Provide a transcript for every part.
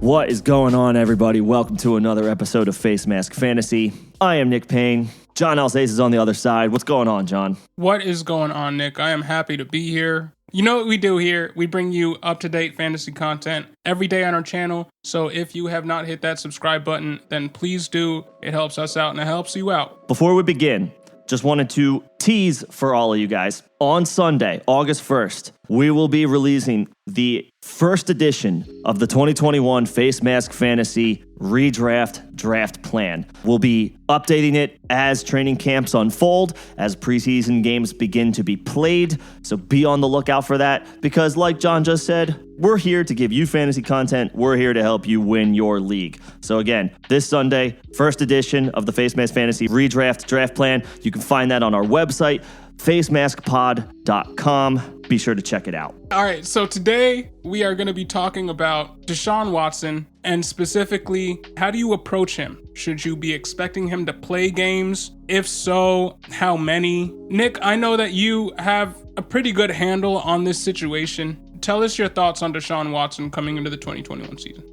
What is going on, everybody? Welcome to another episode of Facemask Fantasy. I am Nick Payne. John Alsace is on the other side. What's going on, John? What is going on, Nick? I am happy to be here. You know what we do here? We bring you up-to-date fantasy content every day on our channel. So if you have not hit that subscribe button, then please do. It helps us out and it helps you out. Before we begin, just wanted to tease for all of you guys. On Sunday, August 1st, we will be releasing the first edition of the 2021 Facemask Fantasy Redraft Draft Plan. We'll be updating it as training camps unfold, as preseason games begin to be played. So be on the lookout for that, because like John just said, we're here to give you fantasy content. We're here to help you win your league. So again, this Sunday, first edition of the Facemask Fantasy Redraft Draft Plan. You can find that on our website, facemaskpod.com. Be sure to check it out. All right, so today we are going to be talking about Deshaun Watson, and specifically, how do you approach him? Should you be expecting him to play games? If so, how many? Nick, I know that you have a pretty good handle on this situation. Tell us your thoughts on Deshaun Watson coming into the 2021 season.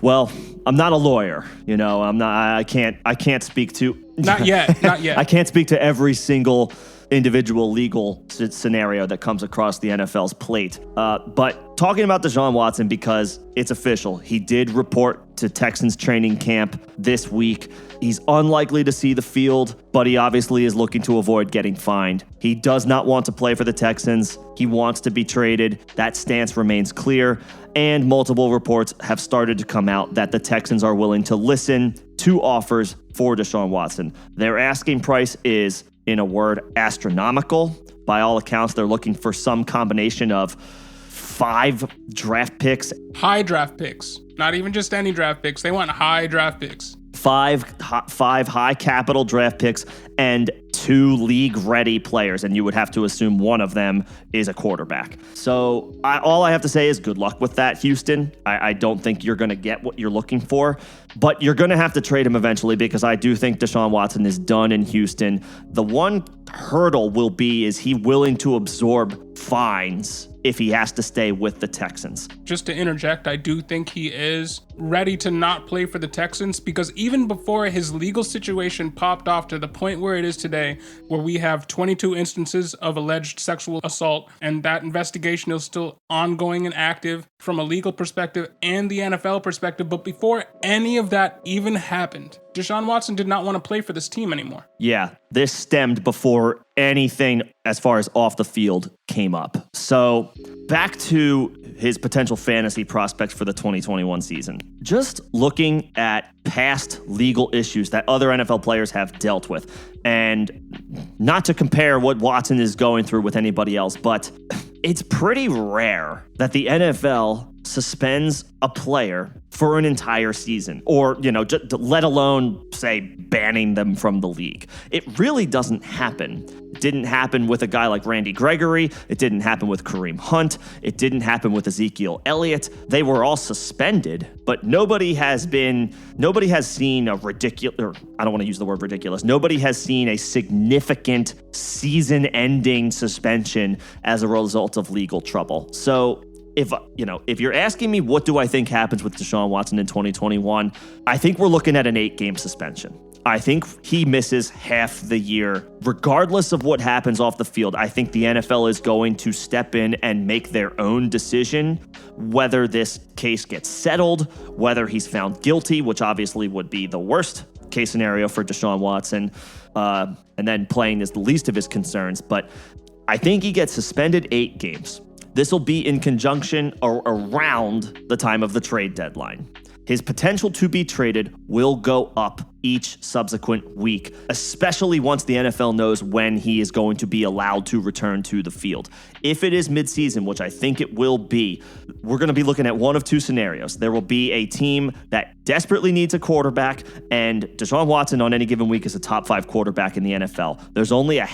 Well, I'm not a lawyer, you know. I can't speak to. Not yet. I can't speak to every single individual legal scenario that comes across the NFL's plate. But talking about Deshaun Watson, because it's official, he did report to Texans training camp this week. He's unlikely to see the field, but he obviously is looking to avoid getting fined. He does not want to play for the Texans. He wants to be traded. That stance remains clear, and multiple reports have started to come out that the Texans are willing to listen to offers for Deshaun Watson. Their asking price is, in a word, astronomical. By all accounts, they're looking for some combination of 5 draft picks. High draft picks. Not even just any draft picks. They want high draft picks. 5 high capital draft picks and 2 league-ready players, and you would have to assume one of them is a quarterback. So all I have to say is good luck with that, Houston. I don't think you're going to get what you're looking for, but you're going to have to trade him eventually, because I do think Deshaun Watson is done in Houston. The one hurdle will be, is he willing to absorb fines if he has to stay with the Texans? Just to interject, I do think he is ready to not play for the Texans, because even before his legal situation popped off to the point where it is today, where we have 22 instances of alleged sexual assault, and that investigation is still ongoing and active from a legal perspective and the NFL perspective. But before any of that even happened, Deshaun Watson did not want to play for this team anymore. Yeah, this stemmed before anything as far as off the field came up. So back to his potential fantasy prospects for the 2021 season. Just looking at past legal issues that other NFL players have dealt with, and not to compare what Watson is going through with anybody else, but it's pretty rare that the NFL suspends a player for an entire season, or, you know, let alone, say, banning them from the league. It really doesn't happen. It didn't happen with a guy like Randy Gregory. It didn't happen with Kareem Hunt. It didn't happen with Ezekiel Elliott. They were all suspended, but nobody has seen a ridiculous, or I don't want to use the word ridiculous. Nobody has seen a significant season-ending suspension as a result of legal trouble. So if you're asking me what do I think happens with Deshaun Watson in 2021, I think we're looking at an 8-game suspension. I think he misses half the year, regardless of what happens off the field. I think the NFL is going to step in and make their own decision, whether this case gets settled, whether he's found guilty, which obviously would be the worst case scenario for Deshaun Watson, and then playing is the least of his concerns. But I think he gets suspended 8 games. This will be in conjunction or around the time of the trade deadline. His potential to be traded will go up each subsequent week, especially once the NFL knows when he is going to be allowed to return to the field. If it is midseason, which I think it will be, we're going to be looking at one of 2 scenarios. There will be a team that desperately needs a quarterback, and Deshaun Watson on any given week is a top 5 quarterback in the NFL. There's only a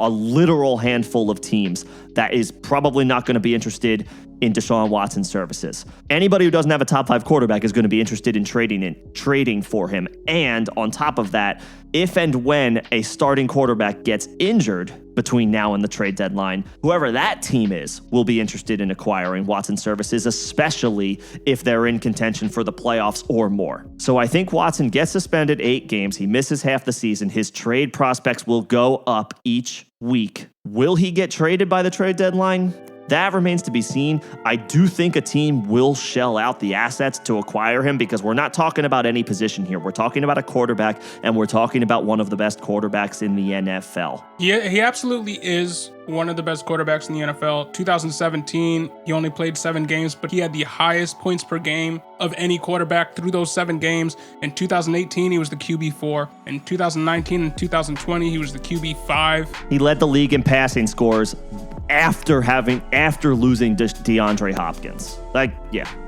literal handful of teams that is probably not going to be interested in Deshaun Watson's services. Anybody who doesn't have a top 5 quarterback is going to be interested in trading for him, and And on top of that, if and when a starting quarterback gets injured between now and the trade deadline, whoever that team is will be interested in acquiring Watson's services, especially if they're in contention for the playoffs or more. So I think Watson gets suspended 8 games. He misses half the season. His trade prospects will go up each week. Will he get traded by the trade deadline? That remains to be seen. I do think a team will shell out the assets to acquire him because we're not talking about any position here. We're talking about a quarterback, and we're talking about one of the best quarterbacks in the NFL. He absolutely is one of the best quarterbacks in the NFL. 2017, he only played 7 games, but he had the highest points per game of any quarterback through those 7 games. In 2018, he was the QB4. In 2019 and 2020, he was the QB5. He led the league in passing scores after losing DeAndre Hopkins.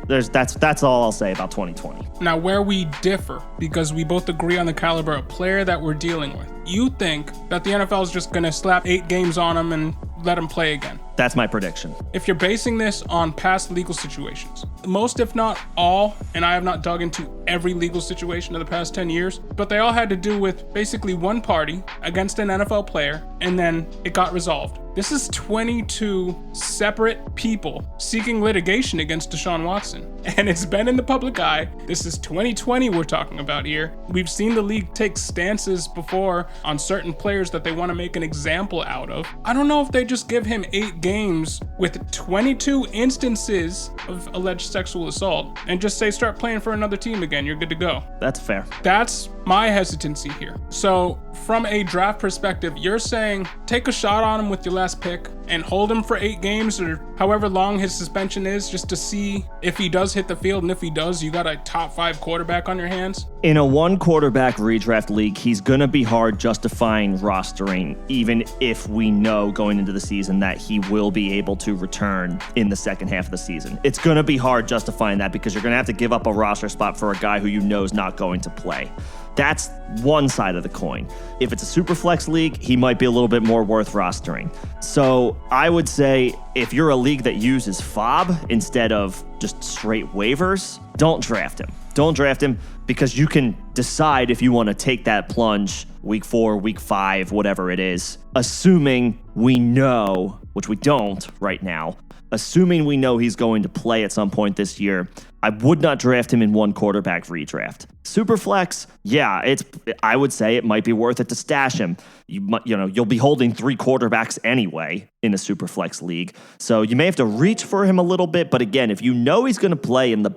That's all I'll say about 2020. Now, where we differ, because we both agree on the caliber of player that we're dealing with, you think that the NFL is just going to slap 8 games on him and let him play again. That's my prediction. If you're basing this on past legal situations, most if not all, and I have not dug into every legal situation of the past 10 years, but they all had to do with basically one party against an NFL player, and then it got resolved. This is 22 separate people seeking litigation against Deshaun Watson, and it's been in the public eye. This is 2020 we're talking about here. We've seen the league take stances before on certain players that they want to make an example out of. I don't know if they just give him 8 games with 22 instances of alleged sexual assault and just say start playing for another team again, you're good to go. That's fair. That's my hesitancy here. So from a draft perspective, you're saying take a shot on him with your last pick and hold him for 8 games or however long his suspension is just to see if he does hit the field, and if he does, you got a top 5 quarterback on your hands? In a 1 quarterback redraft league, he's going to be hard justifying rostering, even if we know going into the season that he will be able to return in the second half of the season. It's going to be hard justifying that because you're going to have to give up a roster spot for a guy who you know is not going to play. That's one side of the coin. If it's a super flex league, he might be a little bit more worth rostering. So I would say if you're a league that uses FOB instead of just straight waivers, don't draft him. Don't draft him because you can decide if you want to take that plunge week 4, week 5, whatever it is, assuming we know, which we don't right now, assuming we know he's going to play at some point this year. I would not draft him in 1 quarterback redraft. Superflex, yeah, I would say it might be worth it to stash him. You'll be holding 3 quarterbacks anyway in a Superflex league, so you may have to reach for him a little bit. But again, if you know he's going to play in the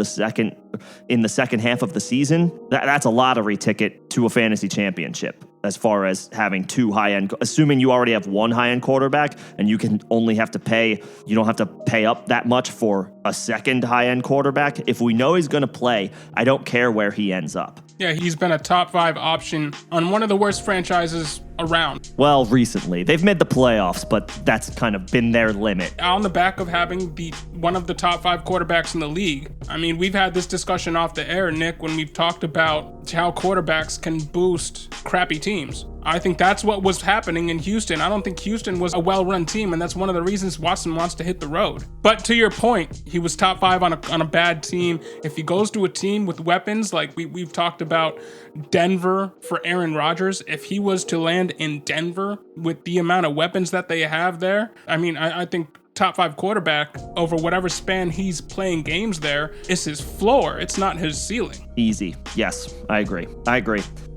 second half of the season, that's a lottery ticket to a fantasy championship. As far as having 2 high-end, assuming you already have 1 high-end quarterback and you don't have to pay up that much for a second high-end quarterback. If we know he's going to play, I don't care where he ends up. Yeah, he's been a top 5 option on one of the worst franchises around. Well, recently. They've made the playoffs, but that's kind of been their limit. On the back of having one of the top 5 quarterbacks in the league. I mean, we've had this discussion off the air, Nick, when we've talked about how quarterbacks can boost crappy teams. I think that's what was happening in Houston. I don't think Houston was a well-run team, and that's one of the reasons Watson wants to hit the road. But to your point, he was top 5 on a bad team. If he goes to a team with weapons, like we've talked about Denver for Aaron Rodgers, if he was to land in Denver with the amount of weapons that they have there, I mean, I think top 5 quarterback over whatever span he's playing games there is his floor. It's not his ceiling. Easy. Yes, I agree.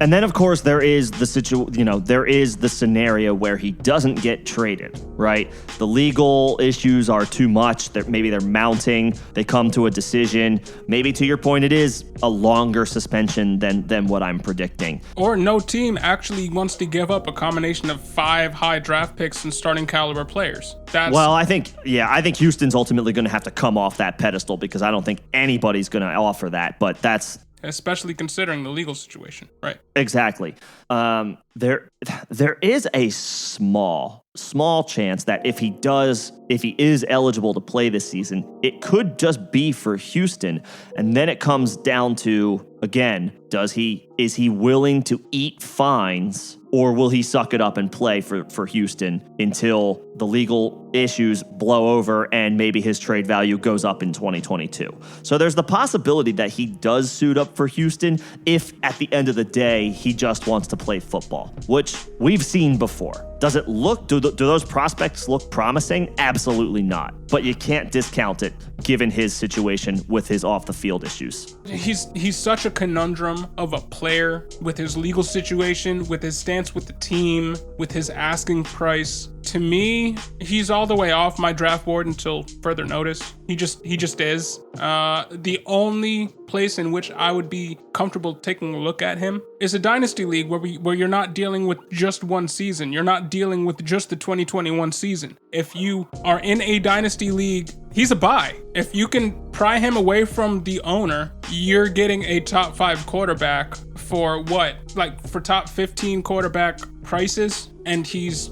And then, of course, there is the scenario where he doesn't get traded, right? The legal issues are too much. Maybe they're mounting. They come to a decision. Maybe, to your point, it is a longer suspension than what I'm predicting. Or no team actually wants to give up a combination of 5 high draft picks and starting caliber players. I think Houston's ultimately going to have to come off that pedestal because I don't think anybody's going to offer that. But that's... especially considering the legal situation, right? Exactly. there is a small chance that if he is eligible to play this season, it could just be for Houston. And then it comes down to, again, is he willing to eat fines, or will he suck it up and play for Houston until the legal issues blow over and maybe his trade value goes up in 2022? So there's the possibility that he does suit up for Houston if at the end of the day he just wants to play football, which we've seen before. Does it look, do those prospects look promising? Absolutely not. But you can't discount it given his situation with his off the field issues. He's such a conundrum of a player with his legal situation, with his stance with the team, with his asking price. To me, he's all the way off my draft board until further notice. He just is. The only place in which I would be comfortable taking a look at him is a dynasty league where you're not dealing with just one season. You're not dealing with just the 2021 season. If you are in a dynasty league, he's a buy. If you can pry him away from the owner, you're getting a top 5 quarterback for for top 15 quarterback prices. And he's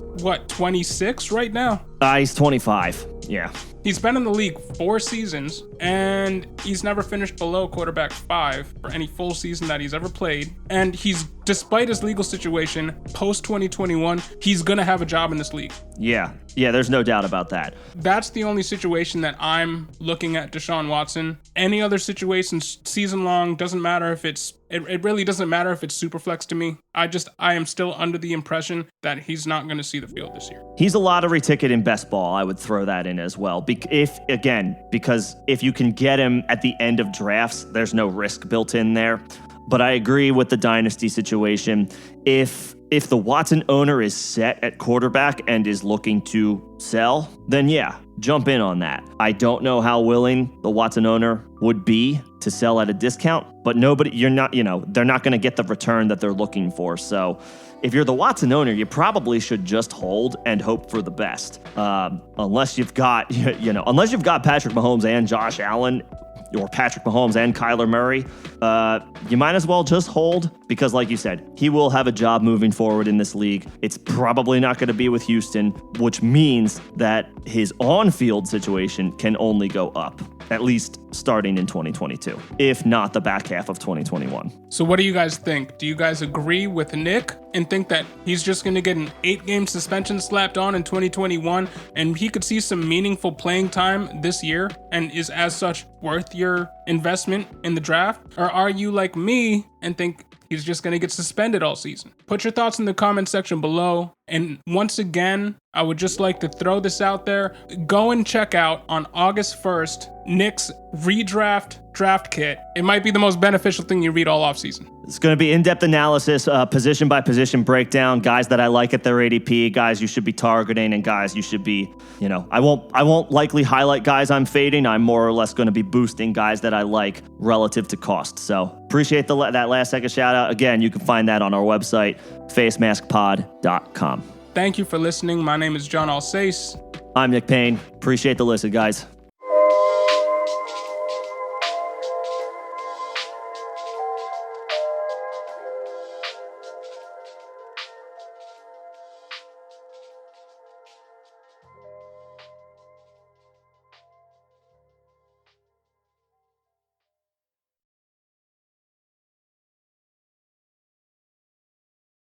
26 right now? He's 25. Yeah. He's been in the league 4 seasons, and he's never finished below quarterback 5 for any full season that he's ever played. And despite his legal situation, post 2021, he's gonna have a job in this league. Yeah, there's no doubt about that. That's the only situation that I'm looking at Deshaun Watson. Any other situation, season long, doesn't matter if it really doesn't matter if it's super flex to me. I am still under the impression that he's not going to see the field this year. He's a lottery ticket in best ball. I would throw that in as well. Because if you can get him at the end of drafts, there's no risk built in there. But I agree with the dynasty situation. If the Watson owner is set at quarterback and is looking to sell, then yeah, jump in on that. I don't know how willing the Watson owner would be to sell at a discount, but they're not going to get the return that they're looking for. So if you're the Watson owner, you probably should just hold and hope for the best. Unless you've got Patrick Mahomes and Josh Allen, or Patrick Mahomes and Kyler Murray, you might as well just hold, because like you said, he will have a job moving forward in this league. It's probably not going to be with Houston, which means that his on-field situation can only go up, at least starting in 2022, if not the back half of 2021. So what do you guys think? Do you guys agree with Nick and think that he's just going to get an 8-game suspension slapped on in 2021 and he could see some meaningful playing time this year and is as such worth your investment in the draft? Or are you like me and think he's just going to get suspended all season? Put your thoughts in the comment section below. And once again, I would just like to throw this out there. Go and check out on August 1st, Nick's Redraft draft kit. It might be the most beneficial thing you read all offseason. It's going to be in-depth analysis, position by position breakdown, guys that I like at their ADP, guys you should be targeting, and guys you should be, I won't likely highlight guys I'm fading. I'm more or less going to be boosting guys that I like relative to cost. So appreciate that last second shout out. Again, you can find that on our website, facemaskpod.com. Thank you for listening. My name is John Alsace. I'm Nick Payne. Appreciate the listen, guys.